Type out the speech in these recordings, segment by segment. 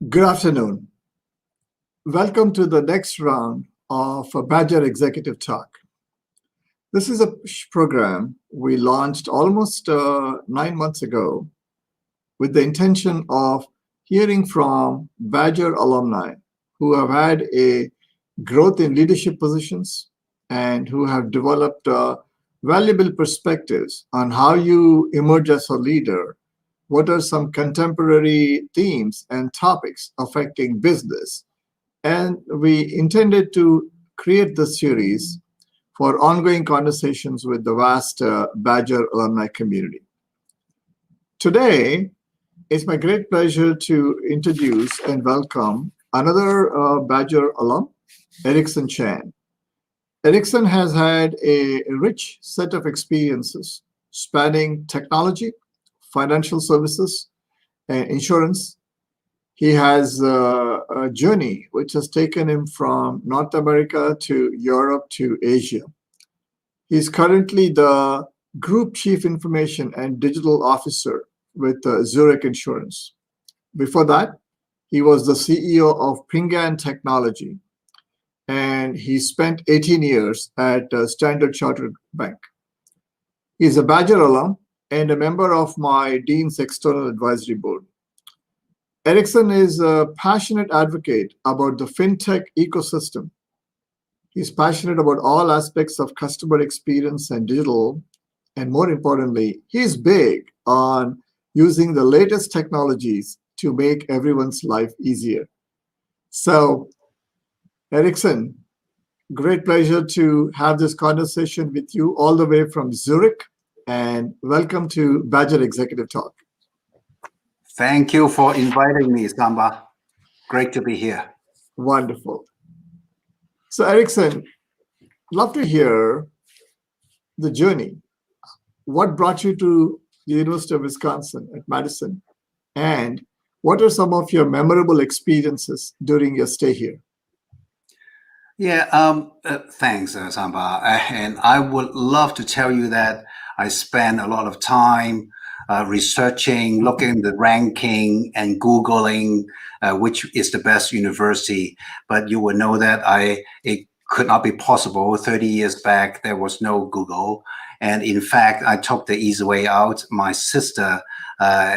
Good afternoon. Welcome to the next round of a Badger Executive Talk. This is a program we launched almost 9 months ago with the intention of hearing from Badger alumni who have had a growth in leadership positions and who have developed valuable perspectives on how you emerge as a leader. What are some contemporary themes and topics affecting business? And we intended to create this series for ongoing conversations with the vast Badger alumni community. Today, it's my great pleasure to introduce and welcome another Badger alum, Ericson Chan. Ericson has had a rich set of experiences spanning technology, financial services, and insurance. He has a journey which has taken him from North America to Europe to Asia. He's currently the Group Chief Information and Digital Officer with Zurich Insurance. Before that, he was the CEO of Pingan Technology, and he spent 18 years at Standard Chartered Bank. He's a Badger alum and a member of my Dean's External Advisory Board. Ericson is a passionate advocate about the fintech ecosystem. He's passionate about all aspects of customer experience and digital, and more importantly, he's big on using the latest technologies to make everyone's life easier. So, Ericson, great pleasure to have this conversation with you all the way from Zurich. And welcome to Badger Executive Talk. Thank you for inviting me, Samba. Great to be here. Wonderful. So, Ericson, love to hear the journey. What brought you to the University of Wisconsin at Madison? And what are some of your memorable experiences during your stay here? Yeah, thanks, Samba. And I would love to tell you that I spent a lot of time researching, looking at the ranking and Googling which is the best university. But you will know that it could not be possible. 30 years back, there was no Google. And in fact, I took the easy way out. My sister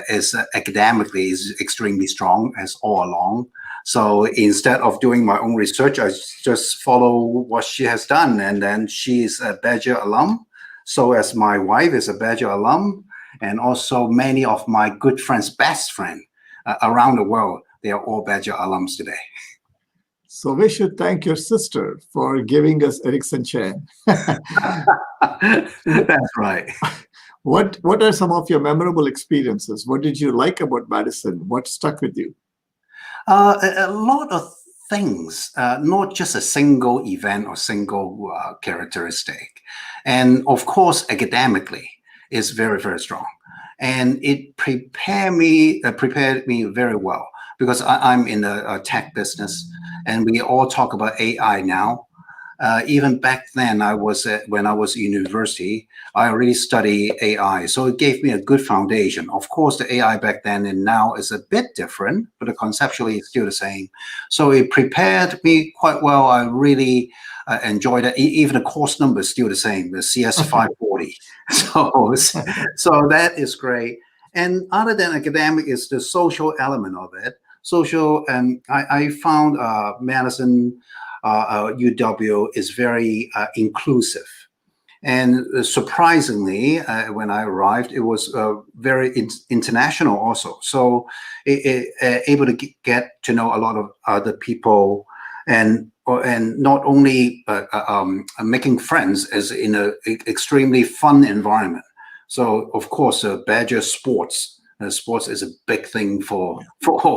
is academically is extremely strong as all along. So instead of doing my own research, I just follow what she has done. And then she is a Badger alum. So as my wife is a Badger alum, and also many of my good friends, best friend around the world, they are all Badger alums today. So we should thank your sister for giving us Ericson Chan. That's right. What are some of your experiences? What did you like about Madison? What stuck with you? A lot of things, not just a single event or single characteristic. And of course, academically, it's very, very strong. And it prepared me very well because I'm in the tech business and we all talk about AI now. Even back then, when I was in university, I already studied AI. So it gave me a good foundation. Of course, the AI back then and now is a bit different, but conceptually it's still the same. So it prepared me quite well. I really enjoyed it. Even the course number is still the same, the CS 540. So that is great. And other than academic is the social element of it. Social, and I found Madison UW is very inclusive. And surprisingly, when I arrived, it was very international also. So able to get to know a lot of other people and not only making friends as in an extremely fun environment. So of course, Badger sports. Sports is a big thing for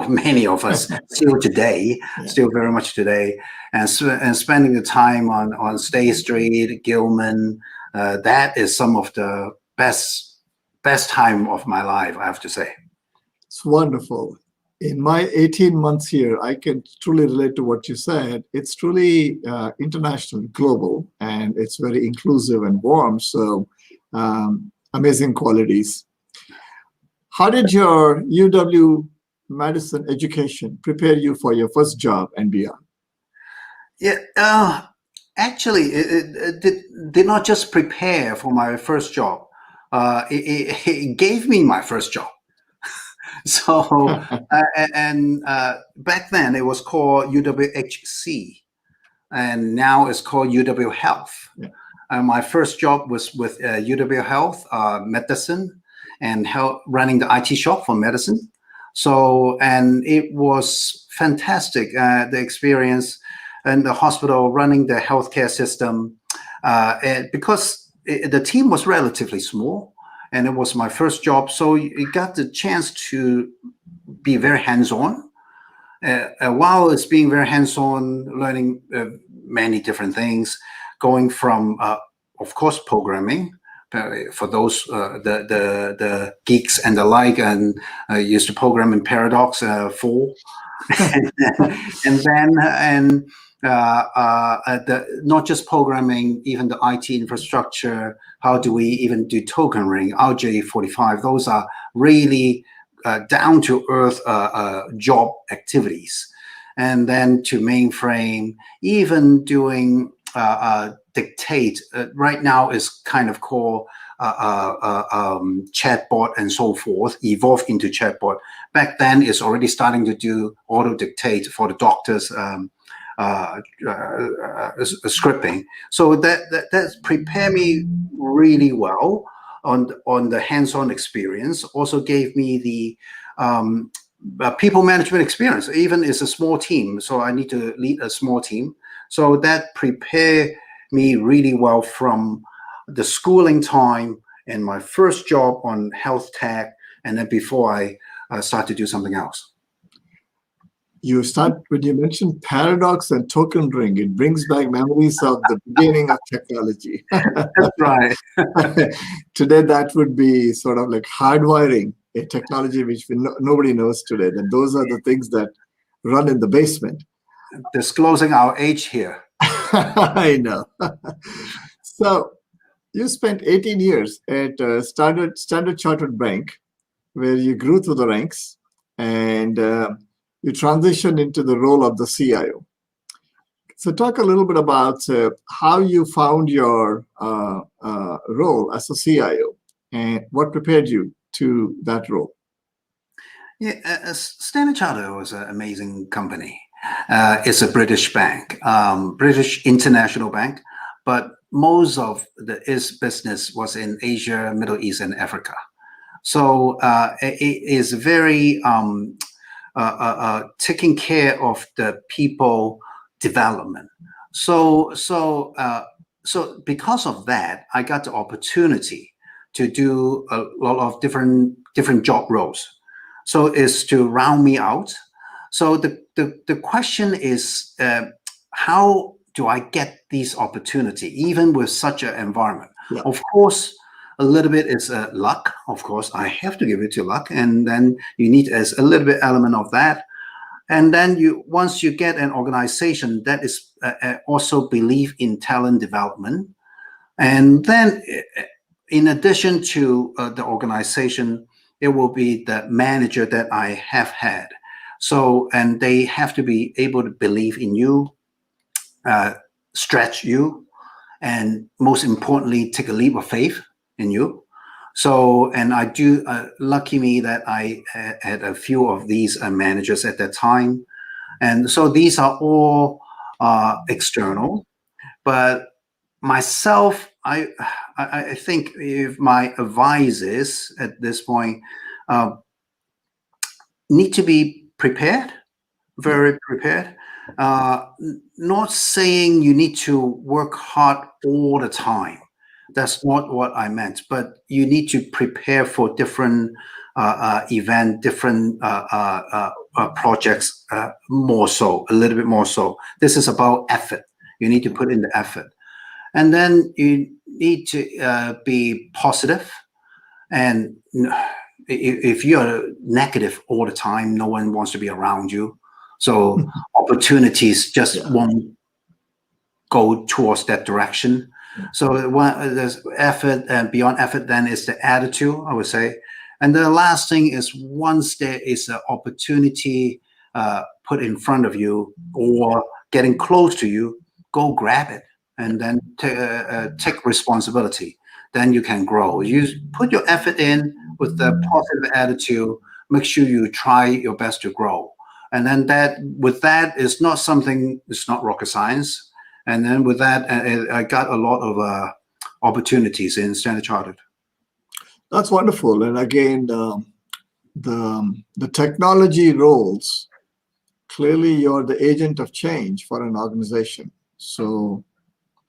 many of us still today, still very much today. And spending the time on State Street, Gilman, that is some of the best time of my life, I have to say. It's wonderful. In my 18 months here, I can truly relate to what you said. It's truly international, global, and it's very inclusive and warm. So amazing qualities. How did your UW medicine education prepare you for your first job and beyond? Yeah, actually, it did not just prepare for my first job. It gave me my first job. So, and back then it was called UWHC, and now it's called UW Health. Yeah. My first job was with UW Health, medicine, and running the IT shop for medicine. So, and it was fantastic, the experience in the hospital, running the healthcare system, and because the team was relatively small, and it was my first job, so you got the chance to be very hands-on. While it's being very hands-on, learning many different things, going from, of course, programming. For those the geeks and the like, and used to program in Paradox 4, not just programming, even the IT infrastructure. How do we even do token ring, RJ45? Those are really down to earth job activities. And then to mainframe, even doing dictate. Right now is kind of called chatbot and so forth, evolve into chatbot. Back then, it's already starting to do auto dictate for the doctors. Scripting, so that's prepared me really well on the hands-on experience. Also gave me the people management experience. Even it's a small team, so I need to lead a small team. So that prepared me really well from the schooling time and my first job on health tech, and then before I start to do something else. When you mentioned paradox and token ring, it brings back memories of the beginning of technology. That's right. Today, that would be sort of like hardwiring a technology which nobody knows today. And those are the things that run in the basement. Disclosing our age here. I know. So you spent 18 years at Standard Chartered Bank, where you grew through the ranks, and you transitioned into the role of the CIO. So talk a little bit about how you found your role as a CIO and what prepared you to that role. Yeah, Standard Chartered was an amazing company. It's a British bank, British international bank, but most of its business was in Asia, Middle East, and Africa. So it is very taking care of the people development. So because of that, I got the opportunity to do a lot of different job roles. So it's to round me out. So the question is, how do I get these opportunity even with such an environment? Yeah. Of course, a little bit is luck. Of course, I have to give it to luck, and then you need as a little bit element of that. And then once you get an organization that is also believe in talent development, and then in addition to the organization, it will be the manager that I have had. So, and they have to be able to believe in you, stretch you, and most importantly, take a leap of faith in you. So, and I do, lucky me that I had a few of these managers at that time. And so these are all external, but myself, I think if my advisors at this point need to be prepared, very prepared. Not saying you need to work hard all the time. That's not what I meant. But you need to prepare for different event, different projects, more so, a little bit more so. This is about effort. You need to put in the effort. And then you need to be positive. And if you're negative all the time, no one wants to be around you. So opportunities just won't go towards that direction. So there's effort, and beyond effort then is the attitude, I would say. And the last thing is, once there is an opportunity put in front of you or getting close to you, go grab it and then take responsibility. Then you can grow. You put your effort in with the positive attitude. Make sure you try your best to grow. And then with that is not something. It's not rocket science. And then with that, I got a lot of opportunities in Standard Chartered. That's wonderful. And again, the technology roles, clearly you're the agent of change for an organization. So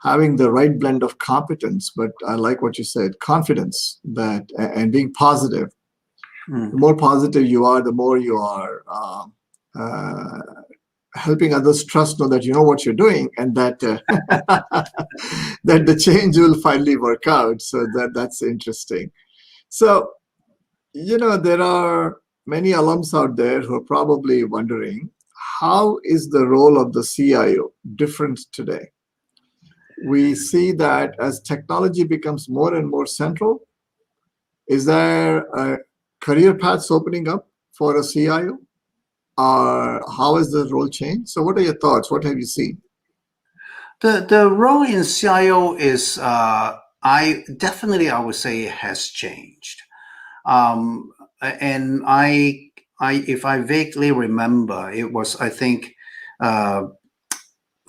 having the right blend of competence, but I like what you said, confidence, that and being positive. The more positive you are, the more you are helping others know that you know what you're doing, and that that the change will finally work out. So that's interesting. So, there are many alums out there who are probably wondering, how is the role of the CIO different today? We see that as technology becomes more and more central, is there career paths opening up for a CIO? Or how has the role changed? So what are your thoughts? What have you seen? The role in CIO is, I would say, has changed. And if I vaguely remember, it was, I think,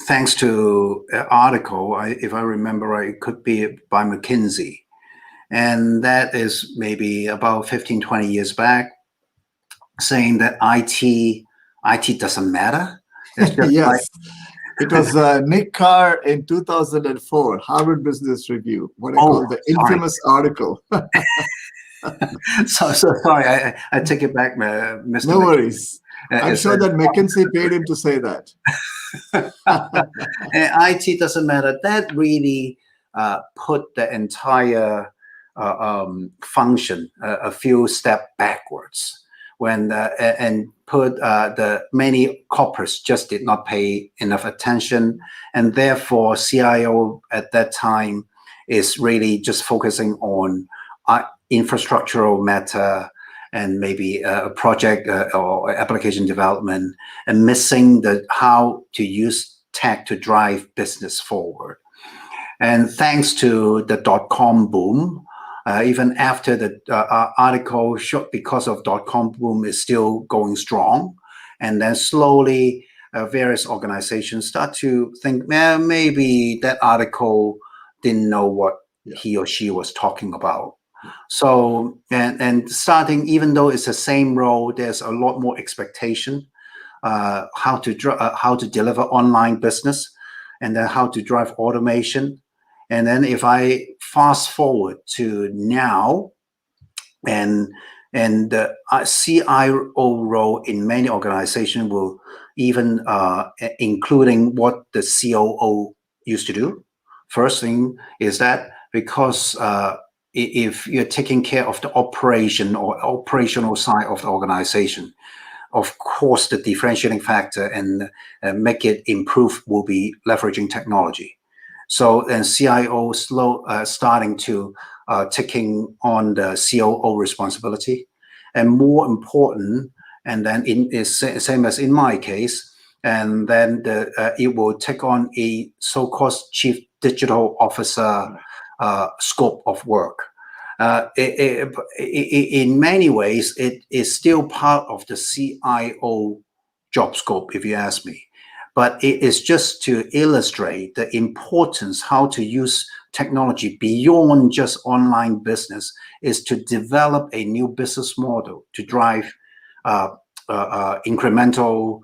thanks to an article, if I remember right, it could be by McKinsey. And that is maybe about 15, 20 years back, saying that IT doesn't matter. It's just Yes. It was Nick Carr in 2004, Harvard Business Review, what I call the infamous article. so sorry, I take it back, Mr. No worries. I'm sure that McKinsey paid him to say that. IT doesn't matter. That really put the entire function a few steps backwards, when and put the many corporates just did not pay enough attention, and therefore CIO at that time is really just focusing on infrastructural matter and maybe a project or application development, and missing the how to use tech to drive business forward. And thanks to the .com boom, even after the article showed, because of .com boom is still going strong, and then slowly various organizations start to think, maybe that article didn't know what he or she was talking about. So, and starting, even though it's the same role, there's a lot more expectation, how to deliver online business, and then how to drive automation. And then if I fast forward to now, and the CIO role in many organizations will even including what the COO used to do. First thing is that, because if you're taking care of the operation or operational side of the organization, of course, the differentiating factor and make it improve will be leveraging technology. So, and CIO starting to taking on the COO responsibility, and more important, and then same as in my case, and then it will take on a so-called chief digital officer scope of work. In many ways, it is still part of the CIO job scope, if you ask me. But it is just to illustrate the importance, how to use technology beyond just online business, is to develop a new business model to drive incremental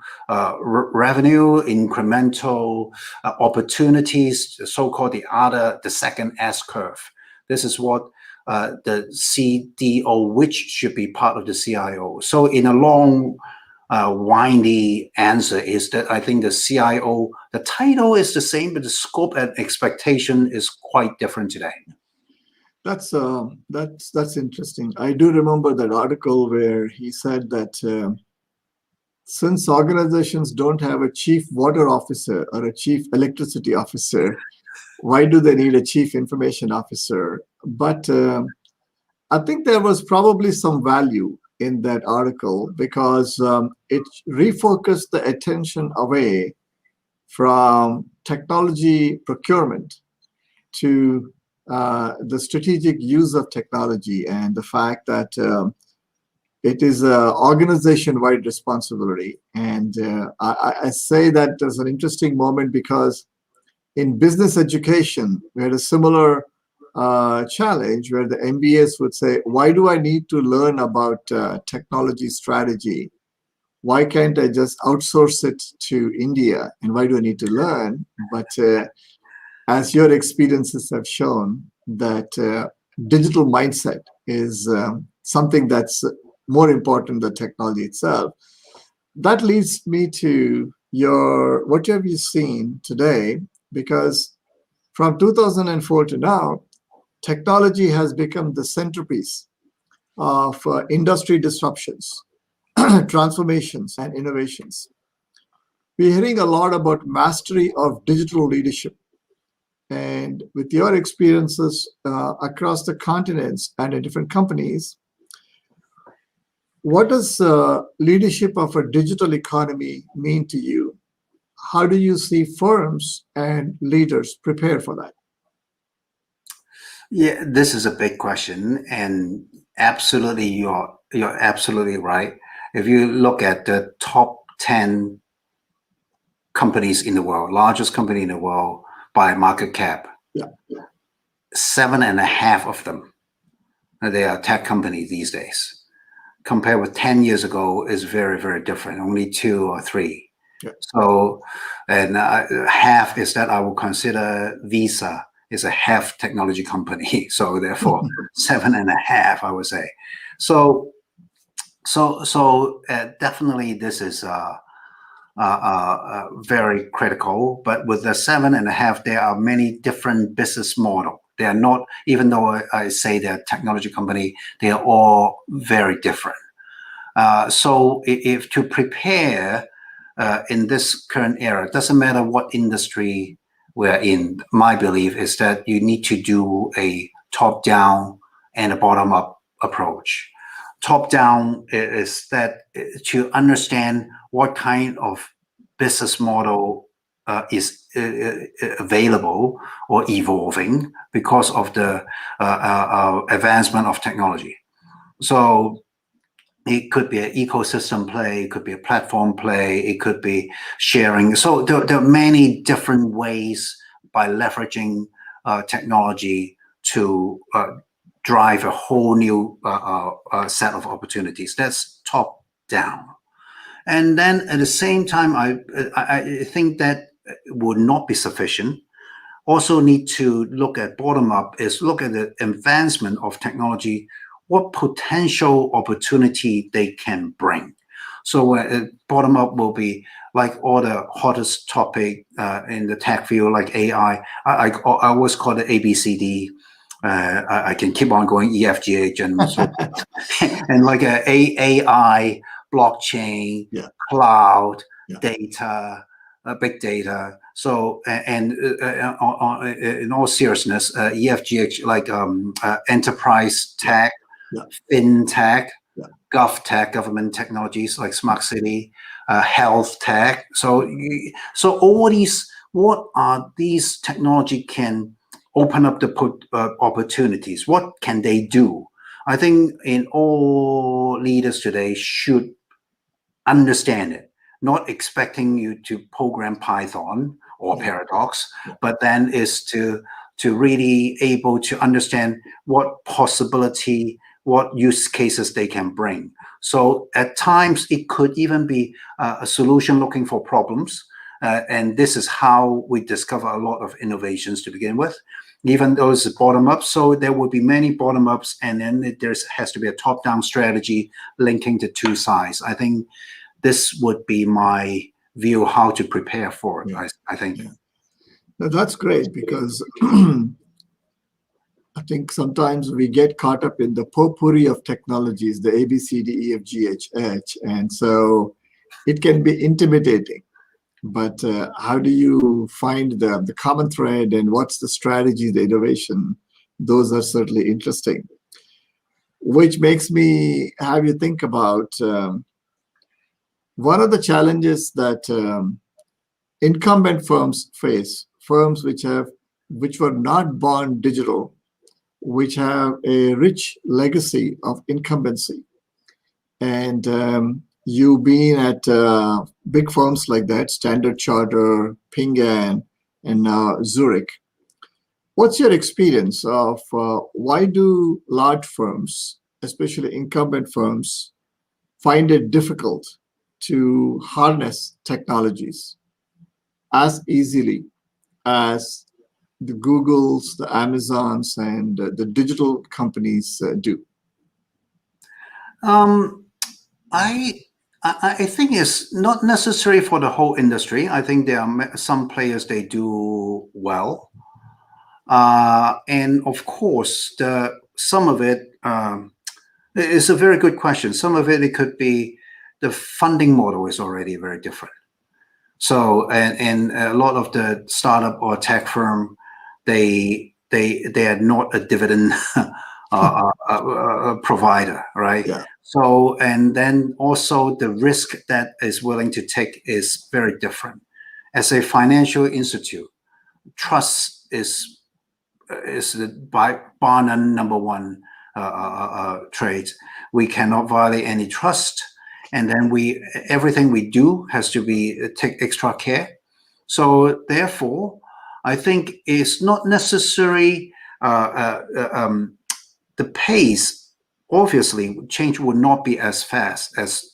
revenue, incremental opportunities, so-called the second S curve. This is what the CDO, which should be part of the CIO. So in a long, windy answer is that I think the CIO, the title is the same, but the scope and expectation is quite different today. That's interesting. I do remember that article where he said that since organizations don't have a chief water officer or a chief electricity officer, why do they need a chief information officer? But I think there was probably some value in that article because it refocused the attention away from technology procurement to the strategic use of technology and the fact that it is an organization-wide responsibility. And I say that as an interesting moment because in business education, we had a similar challenge where the MBAs would say, why do I need to learn about technology strategy? Why can't I just outsource it to India? And why do I need to learn? But as your experiences have shown, that digital mindset is something that's more important than technology itself. That leads me to what have you seen today? Because from 2004 to now, technology has become the centerpiece of industry disruptions, transformations, and innovations. We're hearing a lot about mastery of digital leadership. And with your experiences across the continents and in different companies, what does leadership of a digital economy mean to you? How do you see firms and leaders prepare for that? Yeah, this is a big question, and absolutely, you're absolutely right. If you look at the top 10 companies in the world, largest company in the world by market cap, Yeah. 7.5 of them, they are tech companies these days. Compared with 10 years ago, is very, very different. Only 2 or 3. Yeah. So, and half is that I would consider Visa is a half technology company. So therefore, 7.5, I would say. So definitely this is very critical. But with the 7.5, there are many different business models. They are not, even though I say they're a technology company, they are all very different. So if to prepare in this current era, it doesn't matter what industry we're in, my belief is that you need to do a top-down and a bottom-up approach. Top-down is that to understand what kind of business model is available or evolving because of the advancement of technology. So it could be an ecosystem play, it could be a platform play, it could be sharing. So there are many different ways by leveraging technology to drive a whole new set of opportunities. That's top down. And then at the same time, I think that would not be sufficient. Also need to look at bottom up, is look at the advancement of technology, what potential opportunity they can bring. So bottom up will be like all the hottest topic in the tech field, like AI. I always call it ABCD. I can keep on going, EFGH, and so and like AI, blockchain, Yeah. cloud, Yeah. data, big data. So and in all seriousness, EFGH like enterprise tech, Yeah. fintech, Yeah. GovTech, government technologies like smart city, health tech. So all these, what are these technology can open up the opportunities? What can they do? I think in all leaders today should understand it, not expecting you to program Python or Paradox, but then is to really able to understand what possibility, what use cases they can bring. So at times it could even be a solution looking for problems. And this is how we discover a lot of innovations to begin with, even though it's bottom up. So there will be many bottom ups, and then there has to be a top down strategy linking the two sides. I think this would be my view how to prepare for it. I think. Yeah. Now, that's great because I think sometimes we get caught up in the potpourri of technologies, the A, B, C, D, E, F, G, H, H, and so it can be intimidating. But how do you find the common thread, and what's the strategy, the innovation? Those are certainly interesting. which makes me have you think about one of the challenges that incumbent firms face, firms which were not born digital, which have a rich legacy of incumbency. And you being at big firms like that, Standard Charter, Ping An, and now Zurich. What's your experience of why do large firms, especially incumbent firms, find it difficult to harness technologies as easily as the Googles, the Amazons, and the digital companies do? I I think it's not necessary for the whole industry. I think there are some players they do well, and of course, the some of it is a very good question. Some of it could be the funding model is already very different. So and a lot of the startup or tech firm, they are not a dividend provider, right? Yeah. So and then also the risk that is willing to take is very different. As a financial institute, trust is by bar none number one trait. We cannot violate any trust, and then we everything we do has to be take extra care. So therefore, I think it's not necessary. The pace, obviously, change will not be as fast as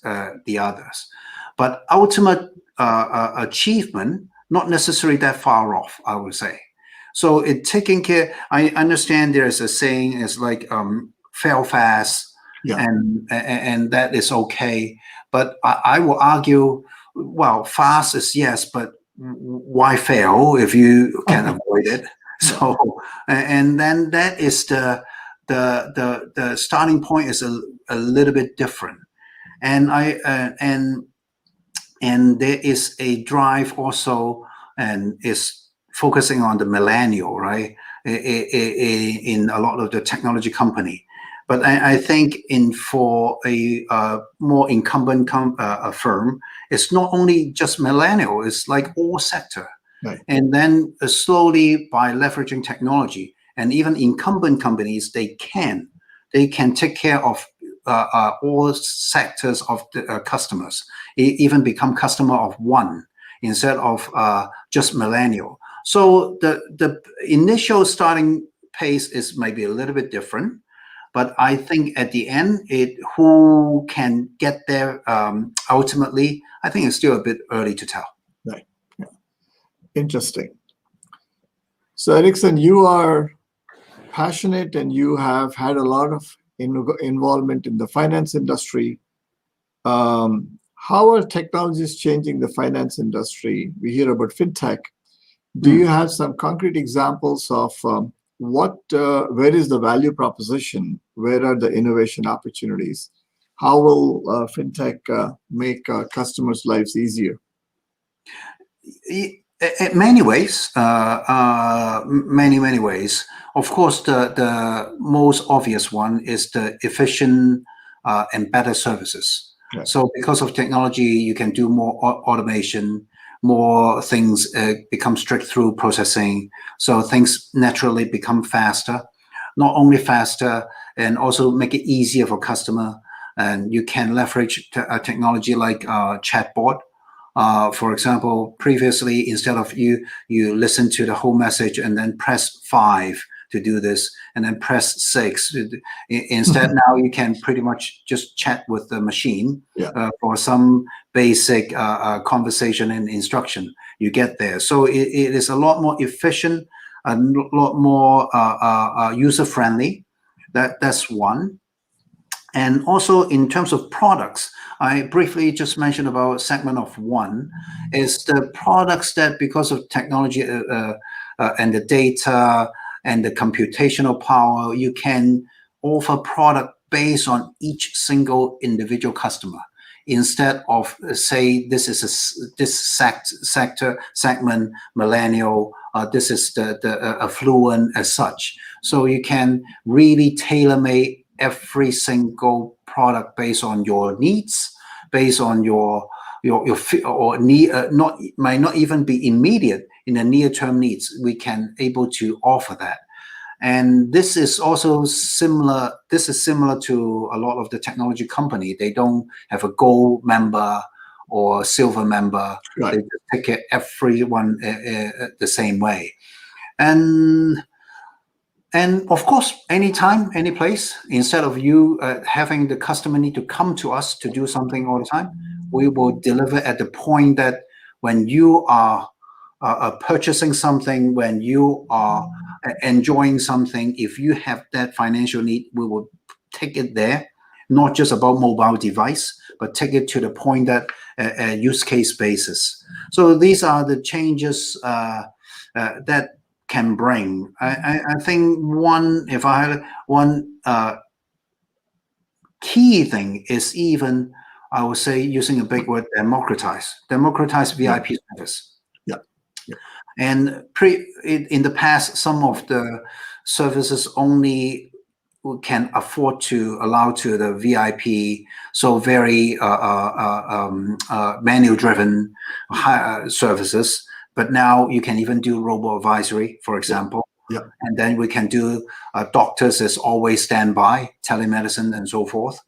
the others, but ultimate achievement not necessarily that far off, I would say. So it taking care. I understand there is a saying is like fail fast, Yeah. and that is okay. But I will argue, well, fast is yes, but why fail if you can avoid it? So and then that is the starting point is a little bit different, and I and there is a drive also, and is focusing on the millennial, right? In a lot of the technology company, but I think in for a more incumbent firm, it's not only just millennial; it's like all sector. Right. And then slowly by leveraging technology, and even incumbent companies, they can take care of all sectors of the customers, even become customer of one instead of just millennial. So the initial starting pace is maybe a little bit different, but I think at the end, who can get there ultimately, I think it's still a bit early to tell. Right. Yeah. Interesting. So Ericsson, you are passionate and you have had a lot of involvement in the finance industry. How are technologies changing the finance industry? We hear about fintech. Do you have some concrete examples of where is the value proposition? Where are the innovation opportunities? How will fintech make customers' lives easier? In many ways, many ways. Of course, the most obvious one is the efficient and better services. Right. So because of technology, you can do more automation, more things become strict through processing. So things naturally become faster, not only faster, and also make it easier for customer. And you can leverage technology like chatbot. For example, previously, instead of you listen to the whole message and then press 5 to do this, and then press 6. Instead, now you can pretty much just chat with the machine. Yeah. For some basic conversation and instruction. You get there. So it is a lot more efficient, a lot more user-friendly. That's one. And also in terms of products, I briefly just mentioned about segment of one, is the products that because of technology and the data and the computational power, you can offer product based on each single individual customer. Instead of say this is this sector segment millennial, this is the affluent as such. So you can really tailor-make every single product based on your needs, based on your or need, not might not even be immediate in the near term needs. We can able to offer that. And this is also similar. This is similar to a lot of the technology company. They don't have a gold member or silver member. Right. They just take it everyone the same way. And of course, anytime, any place, instead of you having the customer need to come to us to do something all the time, we will deliver at the point that when you are purchasing something, when you are enjoying something, if you have that financial need, we will take it there, not just about mobile device, but take it to the point that use case basis. So these are the changes that can bring. I think one, if I had one key thing is even, I would say, using a big word, democratize VIP service. Yeah. Yeah. And in the past, some of the services only can afford to allow to the VIP, so very manual driven services. But now you can even do robo advisory, for example. Yeah. And then we can do doctors as always standby, telemedicine, and so forth.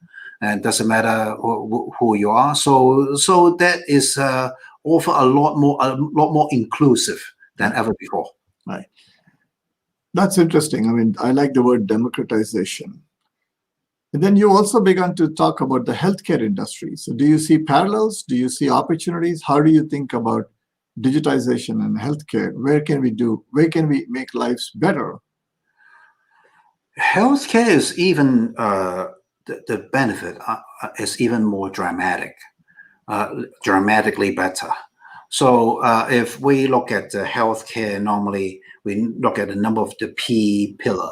And it doesn't matter who you are. So that is offer a lot more inclusive than ever before. Right. That's interesting. I mean, I like the word democratization. And then you also began to talk about the healthcare industry. So do you see parallels? Do you see opportunities? How do you think about digitization and healthcare? Where can we make lives better? Healthcare is even the benefit is even more dramatic, dramatically better. So if we look at the healthcare, normally we look at the number of the P pillar.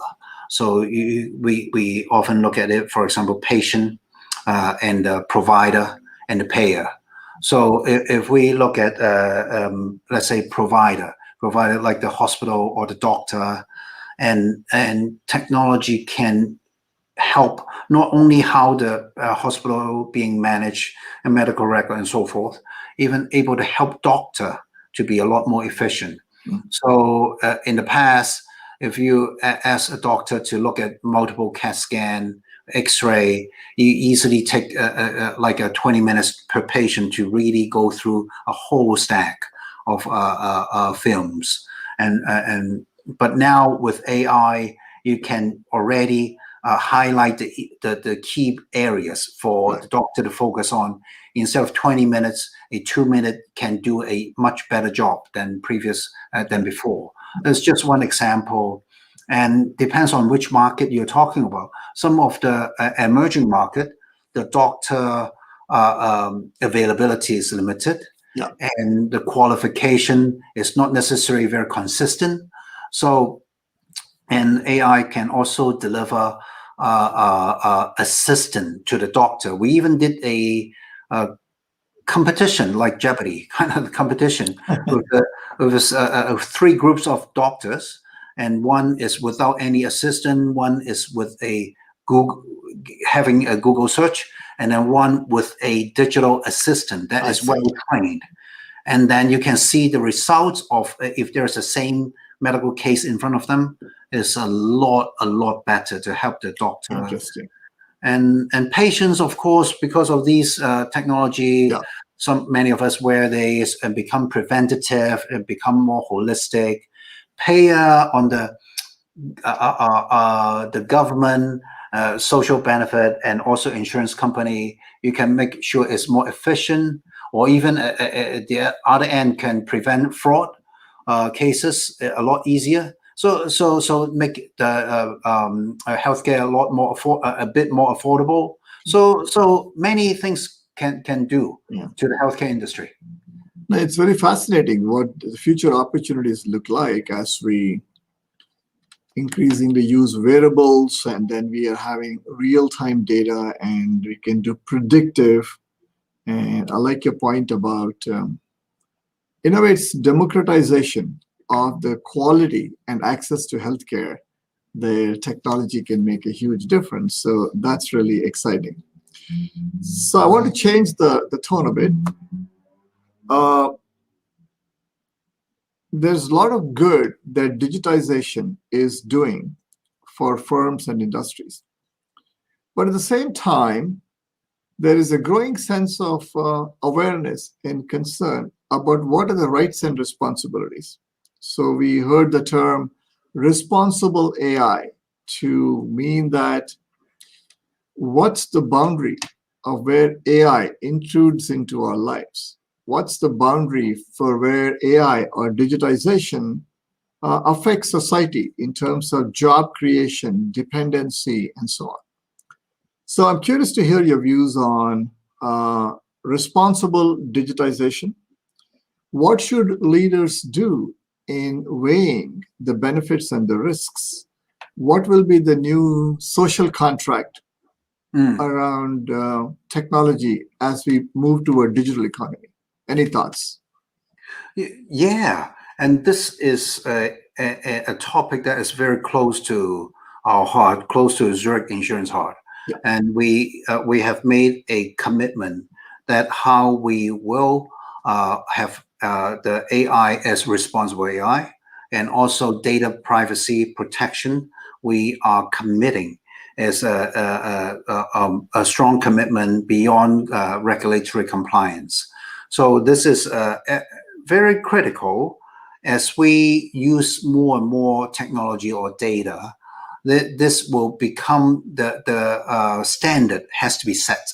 So we often look at it, for example, patient and the provider and the payer. So if we look at, let's say, provider like the hospital or the doctor, and technology can help not only how the hospital being managed and medical record and so forth, even able to help doctor to be a lot more efficient. So in the past, if you ask a doctor to look at multiple CAT scan, X-ray, you easily take like 20 minutes per patient to really go through a whole stack of films. But now with AI, you can already highlight the key areas for the doctor to focus on. Instead of 20 minutes, a 2-minute can do a much better job than before. That's just one example, and depends on which market you're talking about. Some of the emerging market, the doctor availability is limited, and the qualification is not necessarily very consistent. So, and AI can also deliver assistant to the doctor. We even did a competition like Jeopardy kind of competition with 3 groups of doctors, and one is without any assistant, one is with a Google, having a Google search, and then one with a digital assistant that is well trained. And then you can see the results of if there's the same medical case in front of them, is a lot better to help the doctor. Interesting. And patients, of course, because of these technology, many of us wear these and become preventative and become more holistic. Payer on the government, social benefit, and also insurance company, you can make sure it's more efficient, or even at the other end can prevent fraud cases a lot easier. So make the healthcare a bit more affordable. So many things can do to the healthcare industry. It's very fascinating what the future opportunities look like as we increasingly use wearables, and then we are having real-time data, and we can do predictive. And I like your point about in a way, it's democratization of the quality and access to healthcare their technology can make a huge difference. So that's really exciting. So I want to change the tone a bit. There's a lot of good that digitization is doing for firms and industries. But at the same time, there is a growing sense of awareness and concern about what are the rights and responsibilities. So we heard the term responsible AI to mean that what's the boundary of where AI intrudes into our lives? What's the boundary for where AI or digitization affects society in terms of job creation, dependency, and so on? So I'm curious to hear your views on responsible digitization. What should leaders do in weighing the benefits and the risks? What will be the new social contract around technology as we move to a digital economy? Any thoughts? Yeah, and this is a topic that is very close to our heart, close to Zurich Insurance heart. Yeah. And we have made a commitment that how we will have the AI as responsible AI and also data privacy protection. We are committing as a strong commitment beyond regulatory compliance. So this is very critical as we use more and more technology or data. This will become the standard has to be set.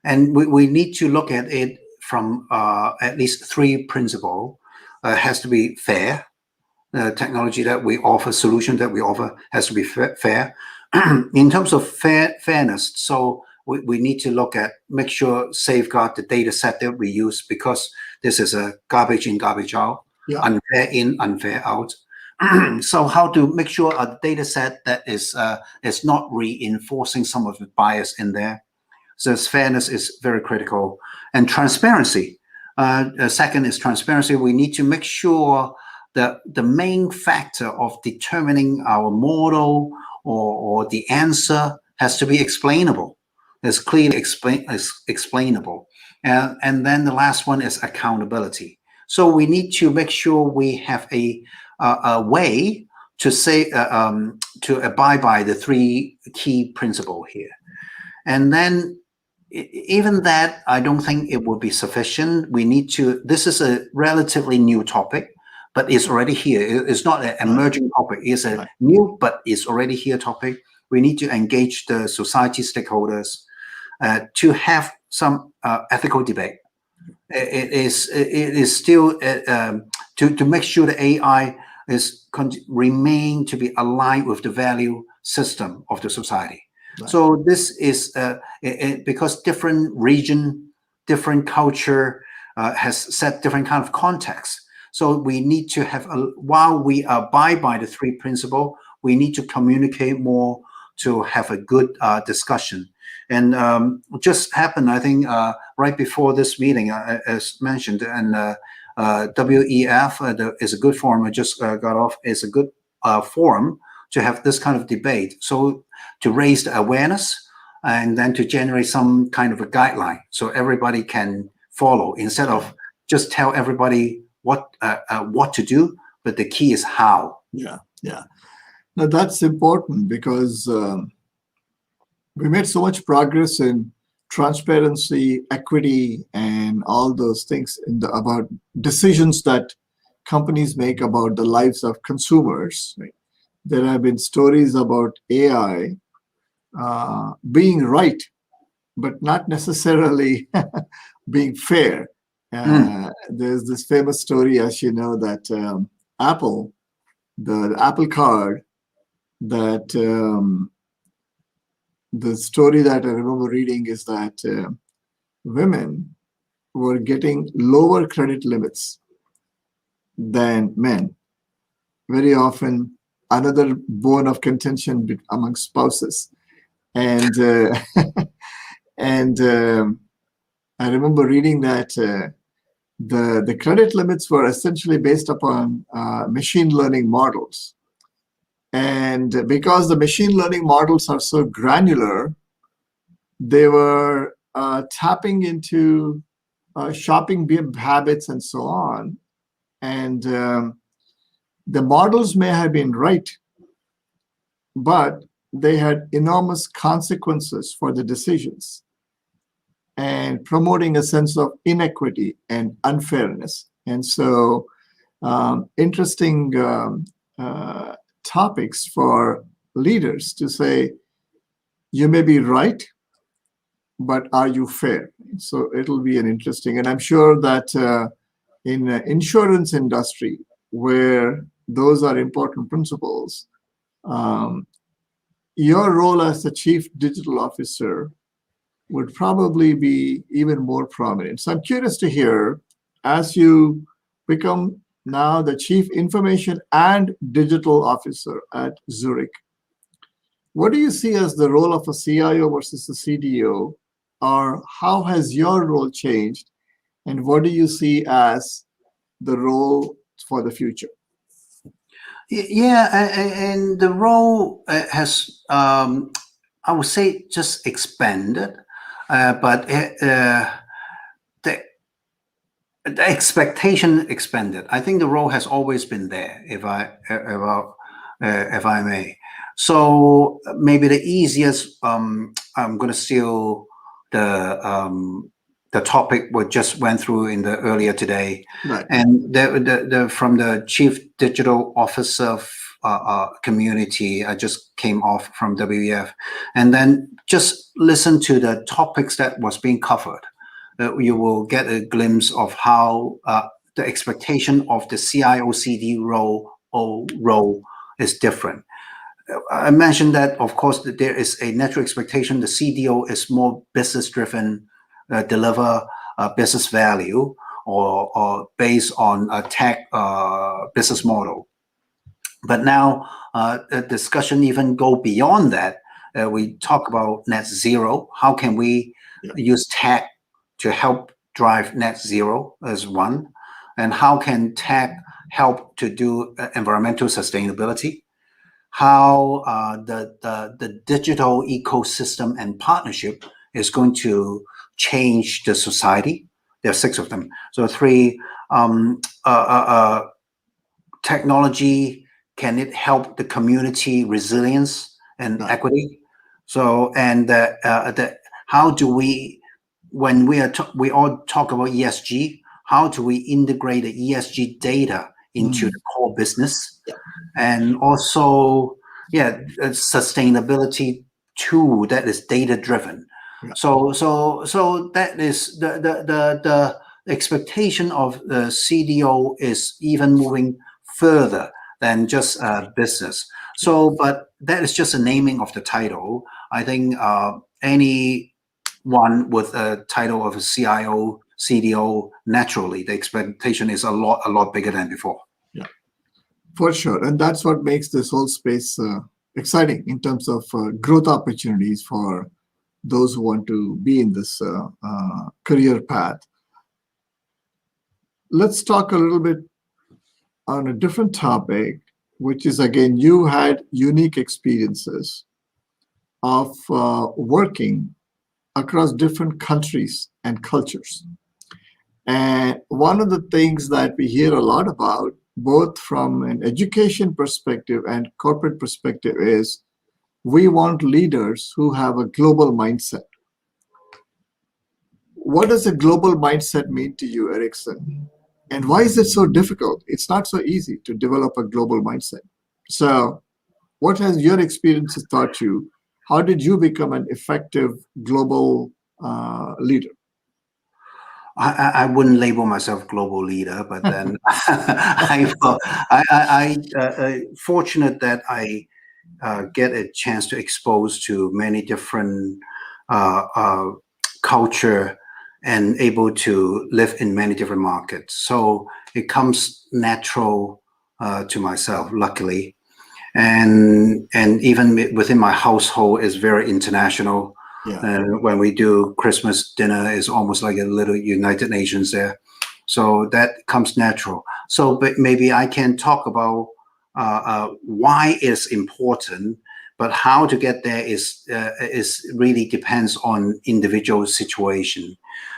And we need to look at it from at least three principles. Has to be fair. Technology that we offer, solution that we offer has to be fair. In terms of fairness, so we need to look at, make sure, safeguard the data set that we use, because this is a garbage in, garbage out, Yeah. unfair in, unfair out. So how to make sure a data set that is not reinforcing some of the bias in there. So fairness is very critical. And transparency. Second is transparency. We need to make sure that the main factor of determining our model or the answer has to be explainable. It's clearly explainable. And then the last one is accountability. So we need to make sure we have a way to say to abide by the three key principles here. And then even that, I don't think it would be sufficient. We need to, this is a relatively new topic, but it's already here. It's not an emerging topic. It's a new, but it's already here topic. We need to engage the society stakeholders to have some ethical debate. It is still to make sure the AI is remain to be aligned with the value system of the society. Right. So this is because different region, different culture has set different kind of context. So we need to have, while we abide by the three principles, we need to communicate more to have a good discussion. And just happened, I think, right before this meeting, as mentioned, and WEF is a good forum. I just got off. It's a good forum to have this kind of debate. So to raise the awareness and then to generate some kind of a guideline so everybody can follow, instead of just tell everybody what to do, but the key is how. Yeah. Now that's important because we made so much progress in transparency, equity, and all those things about decisions that companies make about the lives of consumers. Right? There have been stories about AI being right, but not necessarily being fair. There's this famous story, as you know, that Apple, the Apple Card, that the story that I remember reading is that women were getting lower credit limits than men. Very often, another bone of contention among spouses. And I remember reading that the credit limits were essentially based upon machine learning models. And because the machine learning models are so granular, they were tapping into shopping habits and so on. And the models may have been right, but they had enormous consequences for the decisions and promoting a sense of inequity and unfairness. And so, interesting topics for leaders to say, you may be right, but are you fair? So it'll be an interesting, and I'm sure that in the insurance industry, where those are important principles, um, your role as the chief digital officer would probably be even more prominent. So I'm curious to hear, as you become now the chief information and digital officer at Zurich, what do you see as the role of a CIO versus a CDO, or how has your role changed, and what do you see as the role for the future? Yeah, and the role has, I would say, just expanded, but the expectation expanded. I think the role has always been there, if I may. So maybe the easiest, I'm going to steal the topic we just went through in the earlier today, Right. and from the chief digital officer community. I just came off from WEF, and then just listen to the topics that was being covered. You will get a glimpse of how the expectation of the CIO CD role is different. I mentioned that, of course, that there is a natural expectation. The CDO is more business driven, deliver business value, or based on a tech business model. But now the discussion even go beyond that. We talk about net zero. How can we use tech to help drive net zero as one? And how can tech help to do environmental sustainability? How the digital ecosystem and partnership is going to change the society. There are 6 of them. So 3, technology, can it help the community resilience and equity? So, and how do we, when we all talk about ESG, how do we integrate the ESG data into the core business? And also, sustainability tool that is data driven. So that is the expectation of the CDO is even moving further than just business. So, but that is just a naming of the title. I think anyone with a title of a CIO, CDO, naturally the expectation is a lot bigger than before. Yeah, for sure, and that's what makes this whole space exciting in terms of growth opportunities for those who want to be in this career path. Let's talk a little bit on a different topic, which is, again, you had unique experiences of working across different countries and cultures. And one of the things that we hear a lot about, both from an education perspective and corporate perspective, is we want leaders who have a global mindset. What does a global mindset mean to you, Ericson? And why is it so difficult? It's not so easy to develop a global mindset. So what has your experiences taught you? How did you become an effective global leader? I wouldn't label myself global leader, but then I fortunate that I get a chance to expose to many different culture and able to live in many different markets. So it comes natural to myself, luckily. And even within my household is very international. When we do Christmas dinner, is almost like a little United Nations there. So that comes natural. So but maybe I can talk about why it's important, but how to get there is really depends on individual situation.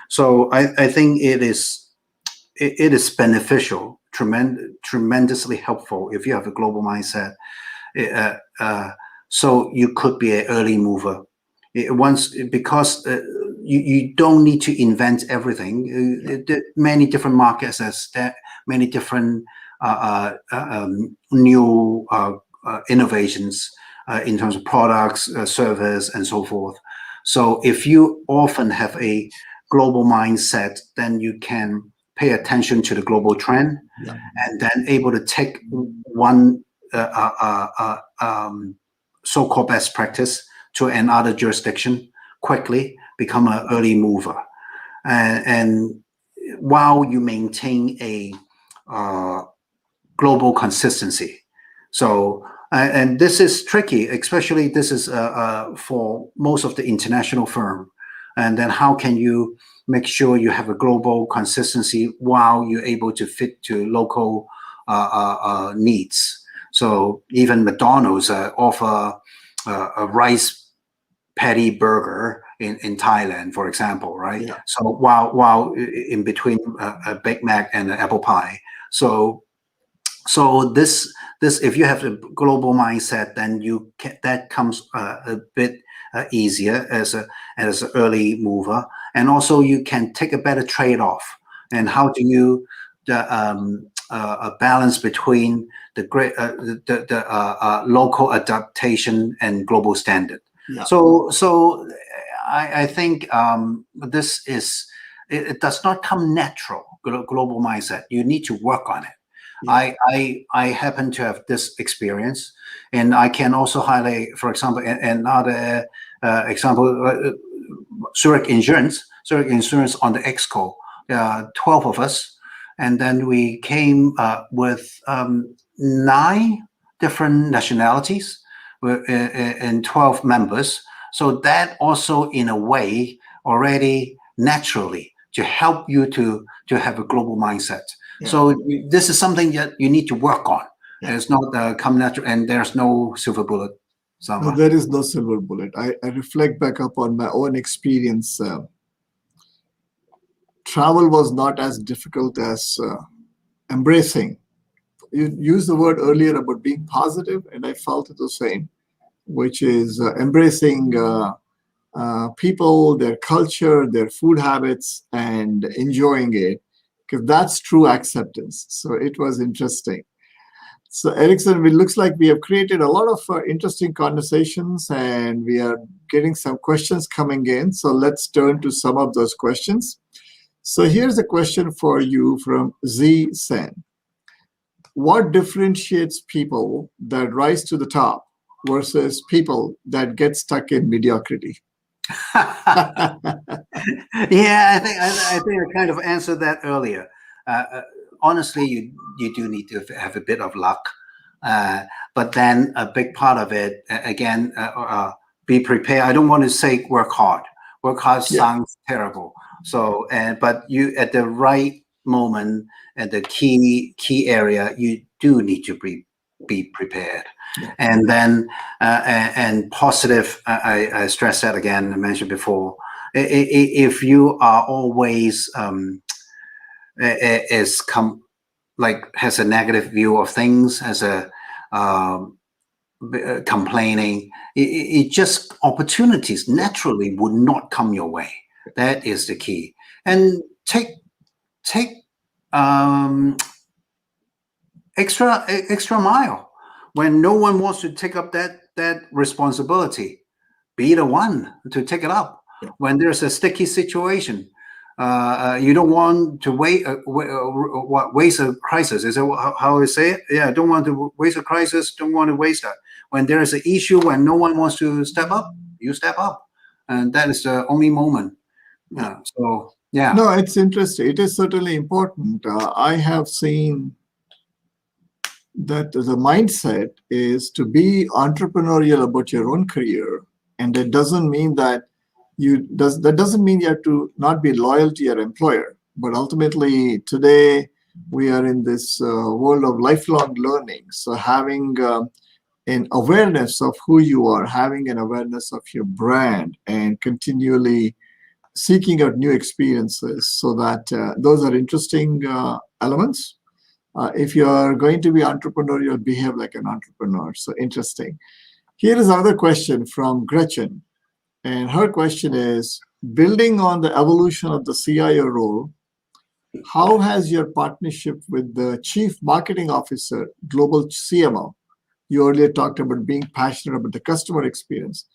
So I think it is beneficial, tremendously helpful if you have a global mindset. Uh, uh, so you could be an early mover. Because you don't need to invent everything. Many different markets has many different new innovations in terms of products, service, and so forth. So if you often have a global mindset, then you can pay attention to the global trend, and then able to take one so-called best practice to another jurisdiction quickly, become an early mover, and while you maintain a global consistency. So, and this is tricky, especially this is for most of the international firm. And then how can you make sure you have a global consistency while you're able to fit to local needs? So even McDonald's offer a rice patty burger in Thailand, for example, right? Yeah. So while in between a Big Mac and an apple pie. So this if you have a global mindset, then that comes a bit easier as an early mover, and also you can take a better trade off. And how do you a balance between the local adaptation and global standard? Yeah. So I think this is it does not come natural. Global mindset, you need to work on it. Yeah. I happen to have this experience, and I can also highlight, for example, another example, Zurich Insurance on the Exco, 12 of us, and then we came with 9 different nationalities and 12 members. So that also, in a way, already naturally to help you to have a global mindset. Yeah. So this is something that you need to work on. Yeah. It's not come natural, and there's no silver bullet. No, there is no silver bullet. I reflect back upon my own experience. Travel was not as difficult as embracing. You used the word earlier about being positive, and I felt the same, which is embracing people, their culture, their food habits, and enjoying it, because that's true acceptance. So it was interesting. So Ericson, it looks like we have created a lot of interesting conversations, and we are getting some questions coming in. So let's turn to some of those questions. So here's a question for you from Z Sen. What differentiates people that rise to the top versus people that get stuck in mediocrity? Yeah, I think I kind of answered that earlier. Honestly, you do need to have a bit of luck, but then a big part of it, again, be prepared. I don't want to say work hard. Work hard sounds terrible. So, but you at the right moment, at the key area, you do need to be prepared. And then and positive, I stress that again, I mentioned before, if you are always has a negative view of things, as a complaining, it just opportunities naturally would not come your way. That is the key. And take extra mile when no one wants to take up that responsibility. Be the one to take it up. When there's a sticky situation, you don't want to waste a crisis. Is that how I say it? Yeah, don't want to waste a crisis. Don't want to waste that. When there is an issue, when no one wants to step up, you step up, and that is the only moment. So yeah. No, it's interesting. It is certainly important. I have seen that the mindset is to be entrepreneurial about your own career, and that doesn't mean that that doesn't mean you have to not be loyal to your employer. But ultimately, today We are in this world of lifelong learning. So having an awareness of who you are, having an awareness of your brand, and continually seeking out new experiences, so that those are interesting elements. If you are going to be entrepreneurial, behave like an entrepreneur. So interesting. Here is another question from Gretchen. And her question is, building on the evolution of the CIO role, how has your partnership with the Chief Marketing Officer, Global CMO, you earlier talked about being passionate about the customer experience.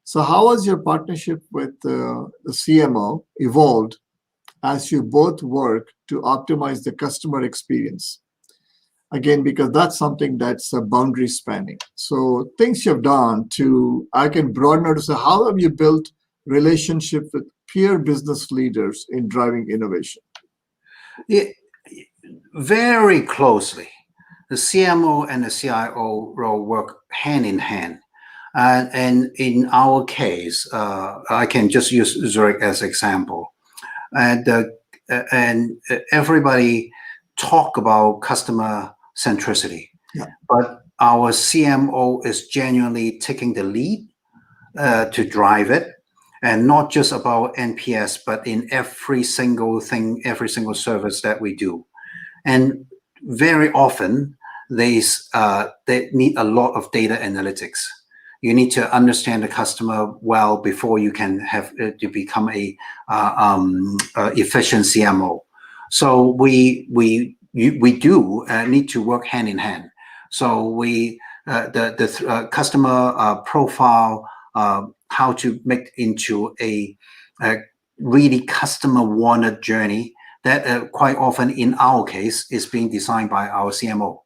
So how has your partnership with the CMO evolved as you both work to optimize the customer experience? Again, because that's something that's a boundary spanning. So things you've done to, I can broaden out to say, how have you built relationship with peer business leaders in driving innovation? Yeah, very closely. The CMO and the CIO role work hand in hand. And in our case, I can just use Zurich as example. And everybody talk about customer centricity, Yeah. but our CMO is genuinely taking the lead to drive it, and not just about NPS, but in every single thing, every single service that we do. And very often, they need a lot of data analytics. You need to understand the customer well before you can have to become a efficient CMO. So we do need to work hand in hand. So the customer profile, how to make into a really customer wanted journey that quite often in our case is being designed by our CMO.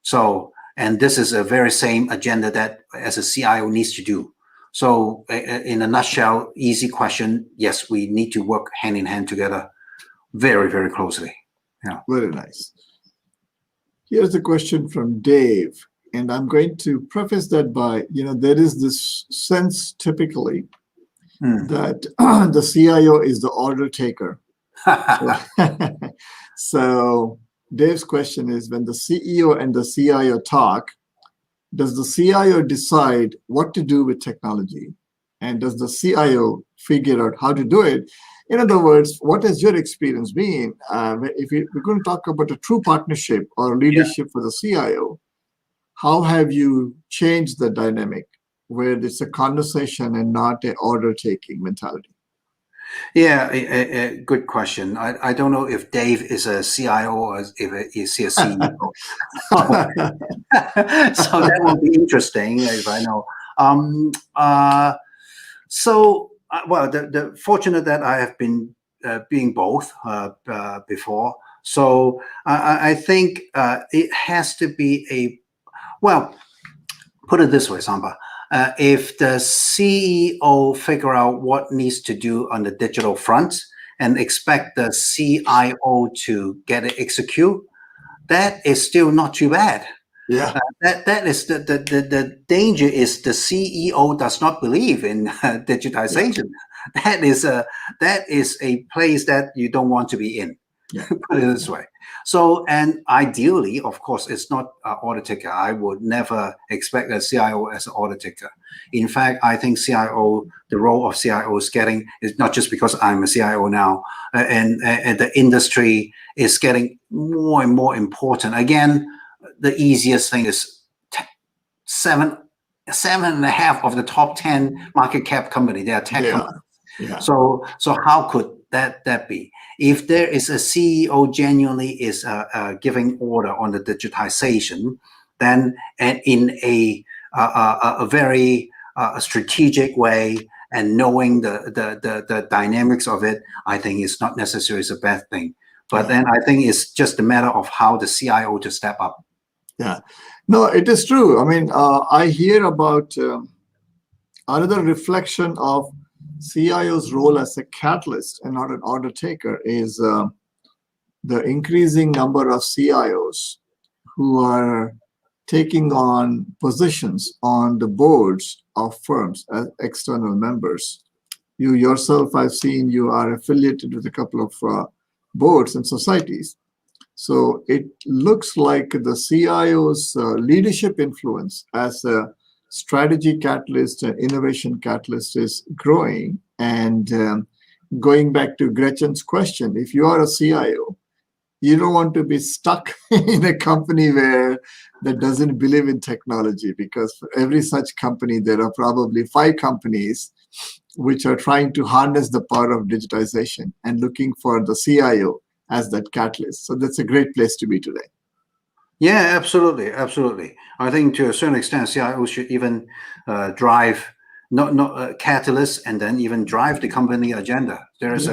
So, and this is a very same agenda that as a CIO needs to do. So in a nutshell, easy question, yes, we need to work hand in hand together very, very closely. Yeah. Very nice. Here's a question from Dave. And I'm going to preface that by, there is this sense typically that the CIO is the order taker. So Dave's question is, when the CEO and the CIO talk, does the CIO decide what to do with technology? And does the CIO figure out how to do it? In other words, what has your experience been? If we're going to talk about a true partnership or leadership for the CIO, how have you changed the dynamic where it's a conversation and not an order-taking mentality? Yeah, a good question. I don't know if Dave is a CIO or if he's a CEO. So that will be interesting if I know. Well, the fortunate that I have been being both before. So I think it has to be well, put it this way, Samba. If the CEO figure out what needs to do on the digital front and expect the CIO to get it execute, that is still not too bad. Yeah. That is the danger is the CEO does not believe in digitization. Yeah. That is a place that you don't want to be in. Yeah. Put it this way. So, and ideally, of course, it's not an order taker. I would never expect a CIO as an order taker. In fact, I think the role of CIO is not just because I'm a CIO now, and the industry is getting more and more important. Again, the easiest thing is 7.5 of the top 10 market cap company. They are tech companies. Yeah. So how could that be? If there is a CEO genuinely is giving order on the digitization, then and in a very strategic way and knowing the dynamics of it, I think it's not necessarily a bad thing. But then I think it's just a matter of how the CIO to step up. Yeah, no, it is true. I mean, I hear about another reflection of CIO's role as a catalyst and not an order taker is the increasing number of CIOs who are taking on positions on the boards of firms as external members. You yourself, I've seen you are affiliated with a couple of boards and societies. So it looks like the CIO's leadership influence as a strategy catalyst and innovation catalyst is growing. And going back to Gretchen's question, if you are a CIO, you don't want to be stuck in a company that doesn't believe in technology, because for every such company, there are probably 5 companies which are trying to harness the power of digitization and looking for the CIO as that catalyst. So that's a great place to be today. Yeah, absolutely, absolutely. I think to a certain extent, CIO should even drive not catalyst, and then even drive the company agenda. There's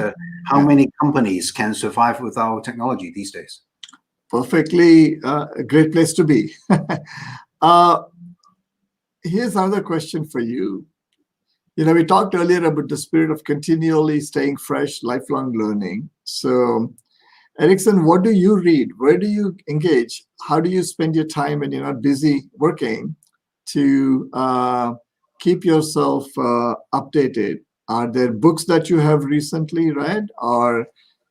how many companies can survive without technology these days? Perfectly a great place to be. Here's another question for you. We talked earlier about the spirit of continually staying fresh, lifelong learning. So, Ericson, what do you read? Where do you engage? How do you spend your time when you're not busy working to keep yourself updated? Are there books that you have recently read? Are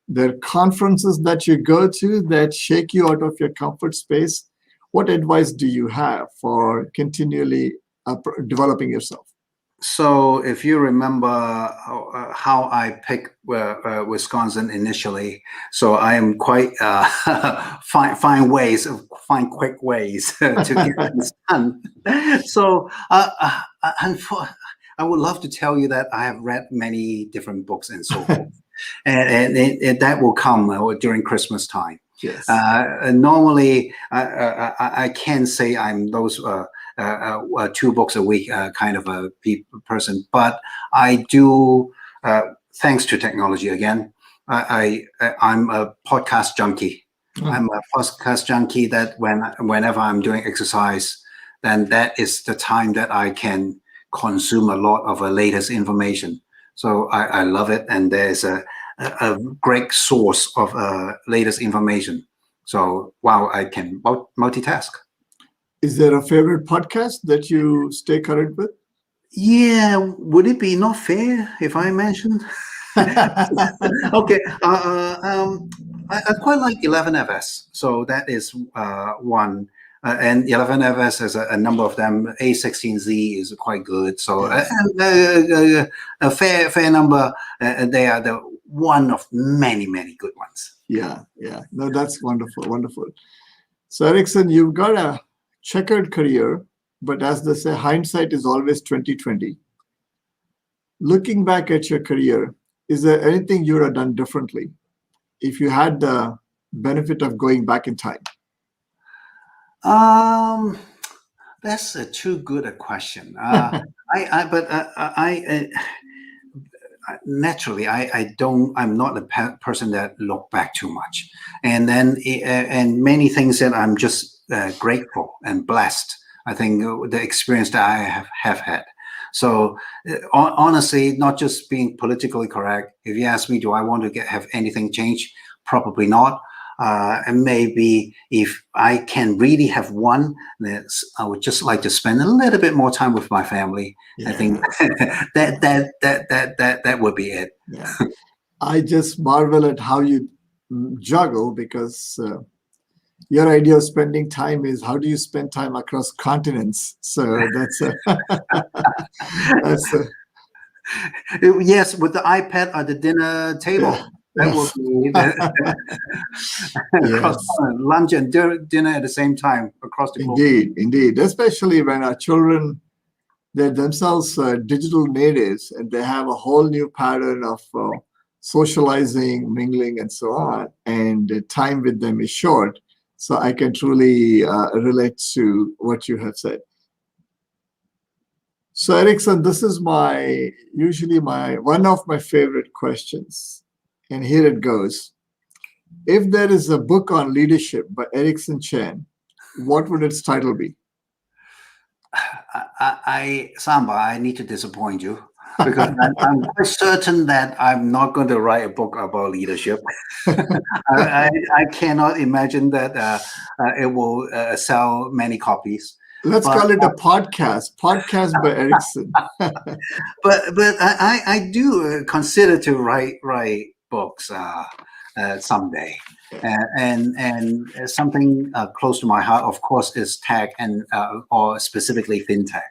there conferences that you go to that shake you out of your comfort space? What advice do you have for continually developing yourself? So, if you remember how I picked Wisconsin initially, so I am quite find quick ways to get this done. So, I would love to tell you that I have read many different books and so forth, and that will come during Christmas time. Yes. Normally, I can say I'm those 2 books a week kind of a person, but I do, thanks to technology again, I'm a podcast junkie. I'm a podcast junkie that whenever I'm doing exercise, then that is the time that I can consume a lot of latest information. So I love it, and there's a great source of latest information. So wow, I can multitask. Is there a favorite podcast that you stay current with? Yeah, would it be not fair if I mentioned? Okay, I quite like 11FS. So that is one. And 11FS has a number of them. A16Z is quite good. So a fair number. They are the one of many good ones. Yeah. No, that's wonderful. So, Ericson, you've got a checkered career, but as they say, hindsight is always 2020. Looking back at your career, is there anything you would have done differently if you had the benefit of going back in time? That's too good a question. Naturally, I'm not a person that look back too much, and then and many things that I'm just grateful and blessed. I think the experience that I have had. So honestly, not just being politically correct. If you ask me, do I want to have anything changed? Probably not. And maybe if I can really have one, I would just like to spend a little bit more time with my family. Yeah. I think that would be it. Yeah. I just marvel at how you juggle, because your idea of spending time is how do you spend time across continents. So that's yes, with the iPad at the dinner table. That will be across lunch and dinner at the same time across the globe. Indeed. Especially when our children, they're themselves digital natives, and they have a whole new pattern of socializing, mingling, and so on. And the time with them is short. So I can truly relate to what you have said. So, Ericson, this is usually one of my favorite questions. And here it goes. If there is a book on leadership by Ericson Chen, what would its title be? Samba, I need to disappoint you, because I'm quite certain that I'm not going to write a book about leadership. I cannot imagine that it will sell many copies. Let's call it a podcast by Ericson. but I do consider to write books someday. And something close to my heart, of course, is tech and or specifically fintech.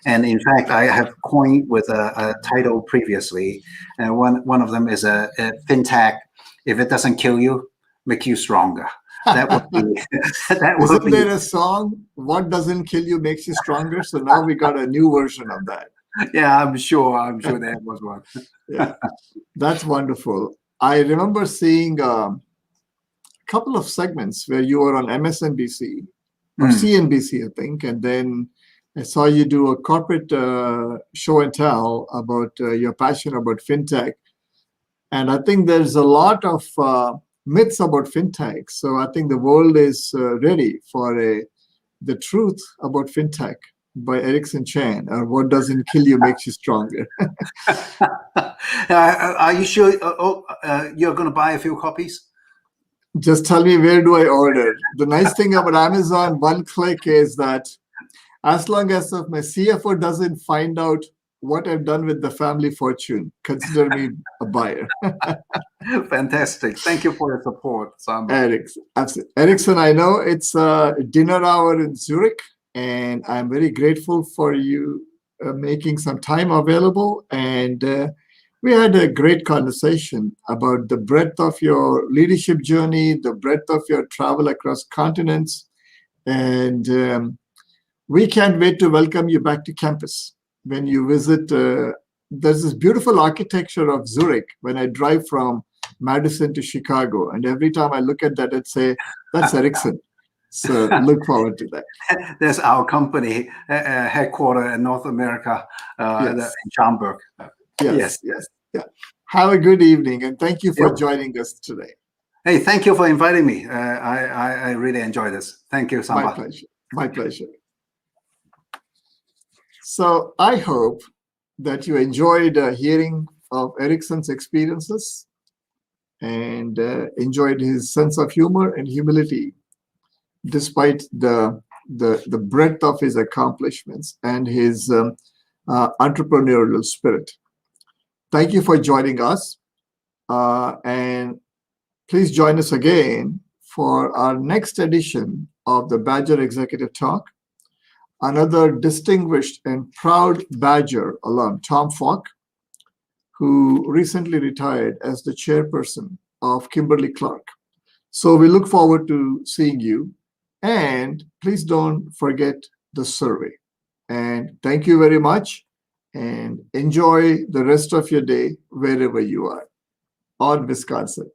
And in fact, I have coined with a title previously, and one of them is a fintech. If it doesn't kill you, make you stronger. That would be that would Isn't be. there a song, "What doesn't kill you makes you stronger"? So now we got a new version of that. Yeah, I'm sure there was one. Yeah, that's wonderful. I remember seeing a couple of segments where you were on MSNBC or CNBC, I think, and then I saw you do a corporate show and tell about your passion about fintech. And I think there's a lot of myths about fintech. So I think the world is ready for the truth about fintech by Ericson Chan, or "What doesn't kill you makes you stronger." Are you sure? You're going to buy a few copies? Just tell me, where do I order? The nice thing about Amazon, one click, is that as long as my CFO doesn't find out what I've done with the family fortune, consider me a buyer. Fantastic. Thank you for your support, Samba. Ericson, I know it's dinner hour in Zurich, and I'm very grateful for you making some time available. And we had a great conversation about the breadth of your leadership journey, the breadth of your travel across continents. And we can't wait to welcome you back to campus when you visit. There's this beautiful architecture of Zurich when I drive from Madison to Chicago. And every time I look at that, I'd say, that's Ericson. So look forward to that. That's our company headquartered in North America, in Schaumburg. Yes. Yeah. Have a good evening, and thank you for joining us today. Hey, thank you for inviting me. I really enjoyed this. Thank you, Samba. My pleasure. My pleasure. So I hope that you enjoyed hearing of Ericson's experiences and enjoyed his sense of humor and humility, despite the breadth of his accomplishments and his entrepreneurial spirit. Thank you for joining us, and please join us again for our next edition of the Badger Executive Talk. Another distinguished and proud Badger alum, Tom Falk, who recently retired as the chairperson of Kimberly-Clark. So we look forward to seeing you, and please don't forget the survey. And thank you very much, and enjoy the rest of your day wherever you are. On Wisconsin.